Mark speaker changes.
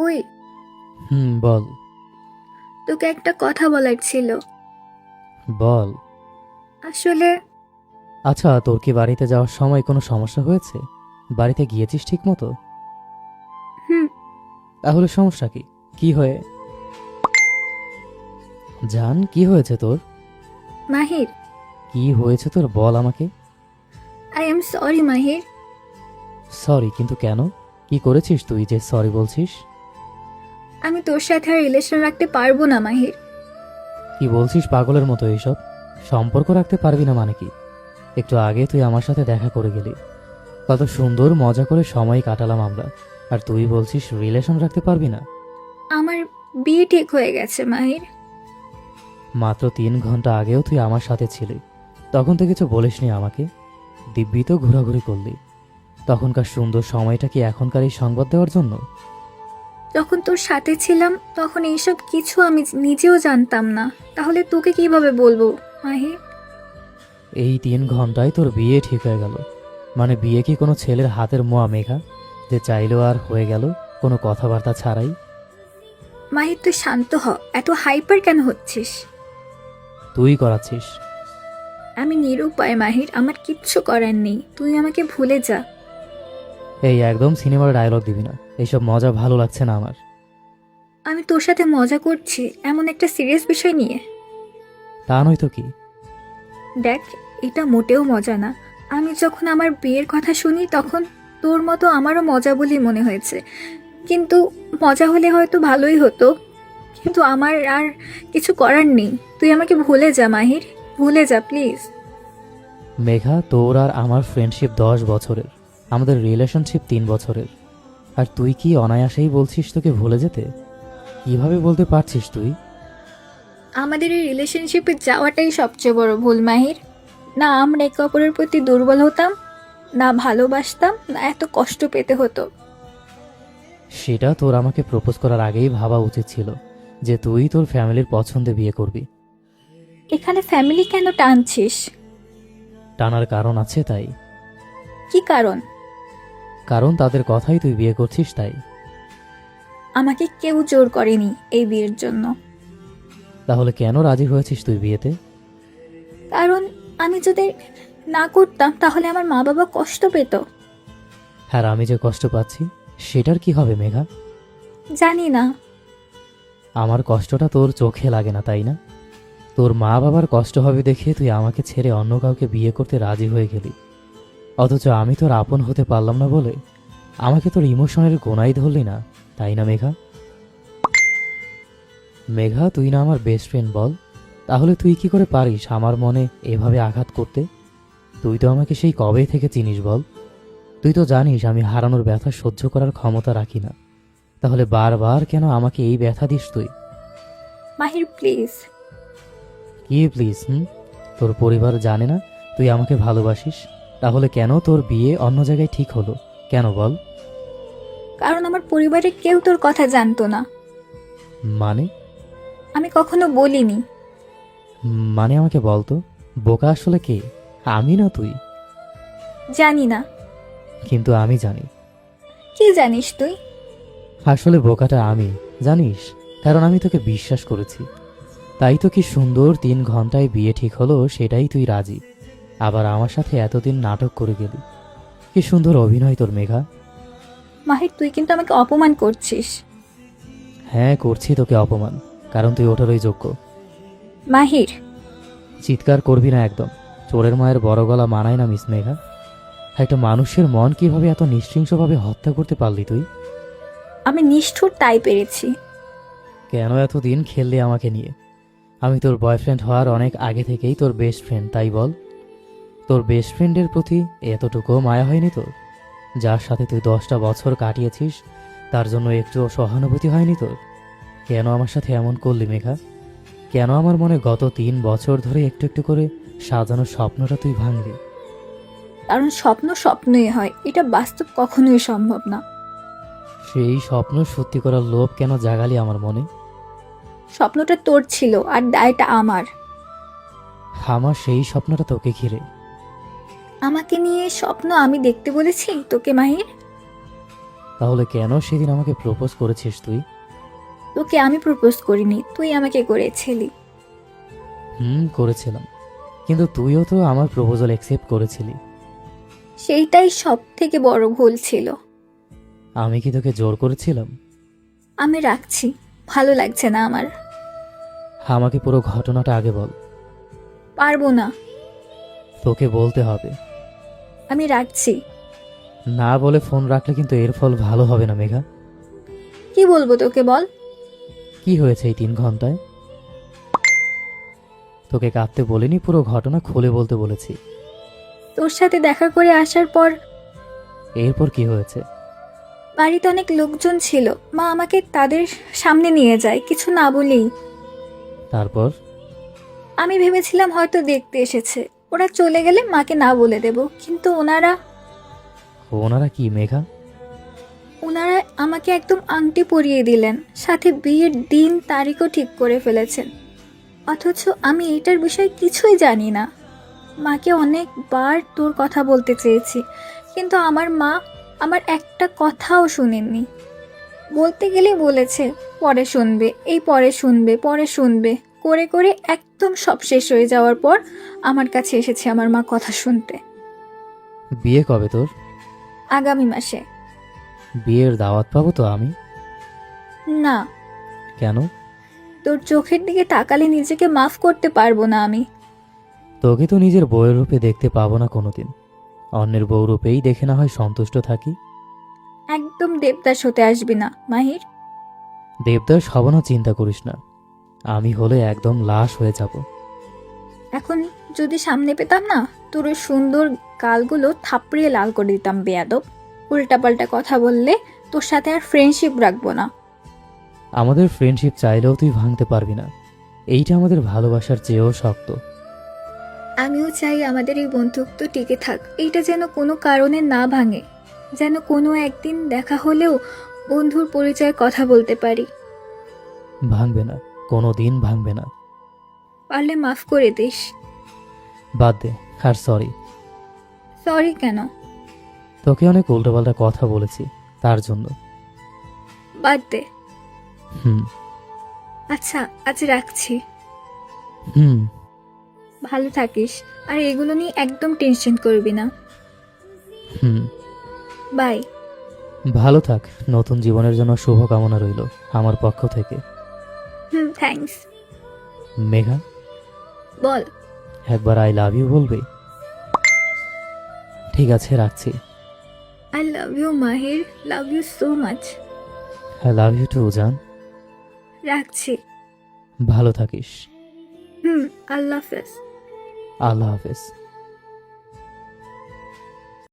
Speaker 1: ওই,
Speaker 2: বল।
Speaker 1: তোকে একটা কথা বলার ছিল।
Speaker 2: বল।
Speaker 1: আসলে
Speaker 2: আচ্ছা, তোর কি বাড়িতে যাওয়ার সময় কোনো সমস্যা হয়েছে? বাড়িতে গিয়েছিস ঠিক মতো?
Speaker 1: হুম
Speaker 2: তাহলে সমস্যা কি? কি হয়ে জান, কি হয়েছে তোর?
Speaker 1: মাহির,
Speaker 2: কি হয়েছে তোর, বল আমাকে।
Speaker 1: I am sorry Mahir.
Speaker 2: Sorry? কিন্তু কেন? কি করেছিস তুই যে সরি বলছিস?
Speaker 1: আমি তোর সাথে আর রিলেশন রাখতে পারবো না মাহির।
Speaker 2: কি বলছিস পাগলের মতো এইসব? সম্পর্ক রাখতে পারবি না মানে কি? একটু আগে তুই আমার সাথে দেখা করে গেলি, কত সুন্দর মজা করে সময় কাটালাম আমরা, আর তুই বলছিস রিলেশন রাখতে পারবি না?
Speaker 1: আমার বিয়ে ঠিক হয়ে গেছে মাহির।
Speaker 2: মাত্র 3 ঘন্টা আগেও তুই আমার সাথে ছিলি, তখন তো কিছু বলিসনি আমাকে। দিব্যি তো ঘোরাঘুরি করলি। তখনকার সুন্দর সময়টা কি এখনকার এই সংবাদ দেওয়ার জন্য?
Speaker 1: যখন তোর সাথে ছিলাম তখন এইসব কিছু আমি নিজেও জানতাম না, তাহলে তোকে কিভাবে বলবো মাহির?
Speaker 2: এই 3 ঘন্টায় তোর বিয়ে ঠিক হয়ে গেল? মানে বিয়ে কি কোনো ছেলের হাতের মোয়া মেঘা, যে চাইলেও আর হয়ে গেল কোনো কথাবার্তা ছাড়াই?
Speaker 1: মাহির তুই শান্ত হ, এত হাইপার কেন হচ্ছিস?
Speaker 2: তুই করাচ্ছিস।
Speaker 1: আমি নিরুপায় মাহির, আমার কিচ্ছু করার নেই, তুই আমাকে ভুলে যা।
Speaker 2: এই একদম সিনেমার ডায়লগ দিবি না, এইসব মজা ভালো লাগছে না আমার।
Speaker 1: আমি তোর সাথে মজা করছি এমন একটা সিরিয়াস বিষয় নিয়ে?
Speaker 2: তা নয় তো কি?
Speaker 1: দেখ, এটা মোটেও মজা না। আমি যখন আমার বিয়ের কথা শুনি তখন তোর মতো আমারও মজা বলেই মনে হয়েছে, কিন্তু মজা হলে হয়তো ভালোই হতো, কিন্তু আমার আর কিছু করার নেই। তুই আমাকে ভুলে যা মাহির, ভুলে যা প্লিজ।
Speaker 2: মেঘা, তোর আর আমার ফ্রেন্ডশিপ 10 বছরের, আমাদের রিলেশনশিপ 3 বছরের, আর তুই কি অনায়াসেই বলছিস তোকে ভুলে যেতে? কিভাবে বলতে পারছিস তুই?
Speaker 1: আমাদের এই রিলেশনশিপে যাওয়াটাই সবচেয়ে বড় ভুল মাহির। না আমরা একে অপরের প্রতি দুর্বল হতাম, না ভালোবাসতাম, না এত কষ্ট পেতে হতো।
Speaker 2: সেটা তোর আমাকে প্রপোজ করার আগেই ভাবা উচিত ছিল, যে তুই তোর ফ্যামিলির পছন্দে বিয়ে করবি।
Speaker 1: এখানে ফ্যামিলি কেন টানছিস?
Speaker 2: টানার কারণ আছে তাই।
Speaker 1: কি কারণ?
Speaker 2: কারণ তাদের কথাই তুই বিয়ে করছিস তাই।
Speaker 1: আমাকে কেউ জোর করেনি এই বিয়ের জন্য।
Speaker 2: তাহলে কেন রাজি হয়েছিস তুই বিয়েতে?
Speaker 1: কারণ আমি যদি না করতাম তাহলে আমার মা বাবা কষ্ট পেত।
Speaker 2: হ্যাঁ, আমি যে কষ্ট পাচ্ছি সেটার কি হবে মেঘা?
Speaker 1: জানি না।
Speaker 2: আমার কষ্টটা তোর চোখে লাগে না তাই না? তোর মা বাবার কষ্ট হবে দেখে তুই আমাকে ছেড়ে অন্য কাউকে বিয়ে করতে রাজি হয়ে গেলি, অথচ আমি তোর আপন হতে পারলাম না বলে আমাকে তোর ইমোশনের গোনাই ধরলি না, তাই না মেঘা? মেঘা, তুই না আমার বেস্ট ফ্রেন্ড, বল তাহলে তুই কি করে পারিস আমার মনে এভাবে আঘাত করতে? তুই তো আমাকে সেই কবে থেকে চিনিস বল? তুই তো জানিস আমি হারানোর ব্যথা সহ্য করার ক্ষমতা রাখি না, তাহলে বারবার কেন আমাকে এই ব্যথা দিস তুই?
Speaker 1: মাহির প্লিজ।
Speaker 2: কি প্লিজ? তোর পরিবার জানে না তুই আমাকে ভালোবাসিস? তাহলে কেন তোর বিয়ে অন্য জায়গায় ঠিক হলো, কেন বল?
Speaker 1: কারণ আমার পরিবারের কেউ তোর কথা জানতো না।
Speaker 2: মানে?
Speaker 1: আমি কখনো বলিনি।
Speaker 2: মানে আমাকে বলতো, বোকা আসলে কে, আমি না তুই?
Speaker 1: জানি না।
Speaker 2: কিন্তু আমি জানি।
Speaker 1: কি জানিস তুই?
Speaker 2: আসলে বোকাটা আমি, জানিস, কারণ আমি তোকে বিশ্বাস করেছি। তাই তো কি সুন্দর 3 ঘন্টায় বিয়ে ঠিক হলো, সেটাই তুই রাজি, আবার আমার সাথে এতদিন নাটক করে গেলি। কি সুন্দর অভিনয় তোর মেঘা।
Speaker 1: মাহির তুই কিন্তু আমাকে অপমান করছিস।
Speaker 2: হ্যাঁ, করছি তোকে অপমান, কারণ তুই ওঠারই যোগ্য।
Speaker 1: মাহির,
Speaker 2: চিৎকার করবি না একদম, চোরের মায়ের বড় গলা মানায় না মিস মেঘা। একটা মানুষের মন কিভাবে এত নৃশংসভাবে হত্যা করতে পারলি তুই?
Speaker 1: আমি নিষ্ঠুর তাই পেরেছি।
Speaker 2: কেন এতদিন খেললি আমাকে নিয়ে? আমি তোর বয়ফ্রেন্ড হওয়ার অনেক আগে থেকেই তোর বেস্ট ফ্রেন্ড, তাই বল? তোর বেস্ট ফ্রেন্ডের প্রতি এতটুকুও মায়া হয়নি তোর? যার সাথে তুই 10টা বছর কাটিয়েছিস, তার জন্য একটুও সহানুভূতি হয়নি তোর? কেন আমার সাথে এমন করলি মেঘা? কেন আমার মনে গত 3 বছর ধরে একটু একটু করে সাজানো স্বপ্নটা তুই ভাঙলি?
Speaker 1: কারণ স্বপ্ন স্বপ্নই হয়, এটা বাস্তব কখনোই সম্ভব না।
Speaker 2: সেই স্বপ্ন সত্যি করার লোভ কেন জাগালি আমার মনে?
Speaker 1: স্বপ্নটা তোর ছিল আর দায়টা আমার।
Speaker 2: আমার সেই স্বপ্নটা তোকে ঘিরে।
Speaker 1: আমাকে নিয়ে স্বপ্ন আমি দেখতে বলেছি তোকে মাহির?
Speaker 2: তাহলে কেন সেদিন আমাকে প্রপোজ করেছিস তুই?
Speaker 1: তোকে আমি প্রপোজ করিনি, তুই আমাকে করেছিলি।
Speaker 2: করেছিলাম, কিন্তু তুইও তো আমার প্রপোজাল অ্যাকসেপ্ট করেছিলি।
Speaker 1: সেইটাই সব থেকে বড় ভুল ছিল।
Speaker 2: আমি কি তোকে জোর করেছিলাম?
Speaker 1: আমি রাখছি, ভালো লাগছে না আমার।
Speaker 2: আমাকে পুরো ঘটনাটা আগে বল।
Speaker 1: পারবো না।
Speaker 2: তোকে বলতে হবে।
Speaker 1: আমি রাখছি।
Speaker 2: না বলে ফোন রাখলে কিন্তু এর ফল ভালো হবে না মেঘা।
Speaker 1: কি বলবো তোকে বল।
Speaker 2: কি হয়েছে এই 3 ঘন্টায়? তোকে কাঁদতে বলিনি, পুরো ঘটনা খুলে বলতে বলেছি।
Speaker 1: তোর সাথে দেখা করে আসার পর
Speaker 2: এরপর কি হয়েছে?
Speaker 1: বাড়িতে অনেক লোকজন ছিল, মা আমাকে তাদের সামনে নিয়ে যায় কিছু না বলেই।
Speaker 2: তারপর?
Speaker 1: আমি ভেবেছিলাম হয়তো দেখতে এসেছে, ওরা চলে গেলে মাকে না বলে দেব, কিন্তু
Speaker 2: ওনারা কি মেঘা?
Speaker 1: ওনারা আমাকে একদম আংটি পরিয়ে দিলেন, সাথে বিয়ের দিন তারিখও ঠিক করে ফেলেছেন। অথচ আমি এটার বিষয়ে কিছুই জানি না। মাকে অনেকবার তোর কথা বলতে চেয়েছি, কিন্তু আমার মা আমার একটা কথাও শুনেননি। বলতে গেলে বলেছে পরে শুনবে, এই পরে শুনবে, পরে শুনবে করে করে একদম সব শেষ হয়ে যাওয়ার পর আমার কাছে এসেছে আমার মা কথা শুনতে।
Speaker 2: বিয়ে কবে তোর?
Speaker 1: আগামী মাসে।
Speaker 2: বিয়ের দাওয়াত পাবো তো আমি?
Speaker 1: না,
Speaker 2: কেন?
Speaker 1: তোর চোখের দিকে তাকালে নিজেকে মাফ করতে পারবো না আমি।
Speaker 2: তোকে তো নিজের বউয়ের রূপে দেখতে পাবো না কোনোদিন। অন্যের বউ রূপেই দেখে না হয় সন্তুষ্ট থাকি।
Speaker 1: একদম দেবদাস হতে আসবি না মাহির।
Speaker 2: দেবদাস হব না চিন্তা করিস না, আমি হলে একদম লাশ হয়ে যাব।
Speaker 1: এখন যদি সামনে পেতাম না, তোর ওই সুন্দর গালগুলো থাপড়িয়ে লাল করে দিতাম বেয়াদব। উল্টাপাল্টা কথা বললে তোর সাথে আর ফ্রেন্ডশিপ রাখবো না।
Speaker 2: আমাদের ফ্রেন্ডশিপ চাইলেও তুই ভাঙতে পারবি না, এইটা আমাদের ভালোবাসার চেয়েও শক্ত।
Speaker 1: আমিও চাই আমাদের এই বন্ধুত্ব টিকে থাক, এইটা যেন কোনো কারণে না ভাঙে, যেন কোনো একদিন দেখা হলেও বন্ধুর পরিচয়ে কথা বলতে পারি।
Speaker 2: ভাঙবে না, কোনো দিন ভাঙবে না।
Speaker 1: পারলে মাফ করে দিস।
Speaker 2: বাদ দে, আর সরি।
Speaker 1: সরি কেন?
Speaker 2: তোকে অনেক উল্টোপাল্টা কথা বলেছি তার জন্য।
Speaker 1: বাদ দে।
Speaker 2: হুম।
Speaker 1: আচ্ছা, আজ রাখছি।
Speaker 2: হুম।
Speaker 1: ভালো থাকিস, আর এগুলো নিয়ে একদম টেনশন করবি না।
Speaker 2: হুম।
Speaker 1: বাই।
Speaker 2: ভালো থাক, নতুন জীবনের জন্য শুভকামনা রইল আমার পক্ষ থেকে।
Speaker 1: থ্যাঙ্কস।
Speaker 2: মেঘা,
Speaker 1: বল।
Speaker 2: একবার আই লাভ ইউ বলবে? ঠিক আছে, রাখছি।
Speaker 1: I love you Mahir, love you so much.
Speaker 2: I love you too জান।
Speaker 1: রাখছি।
Speaker 2: ভালো থাকিস।
Speaker 1: আল্লাহ হাফেজ।
Speaker 2: আল্লাহ হাফেজ।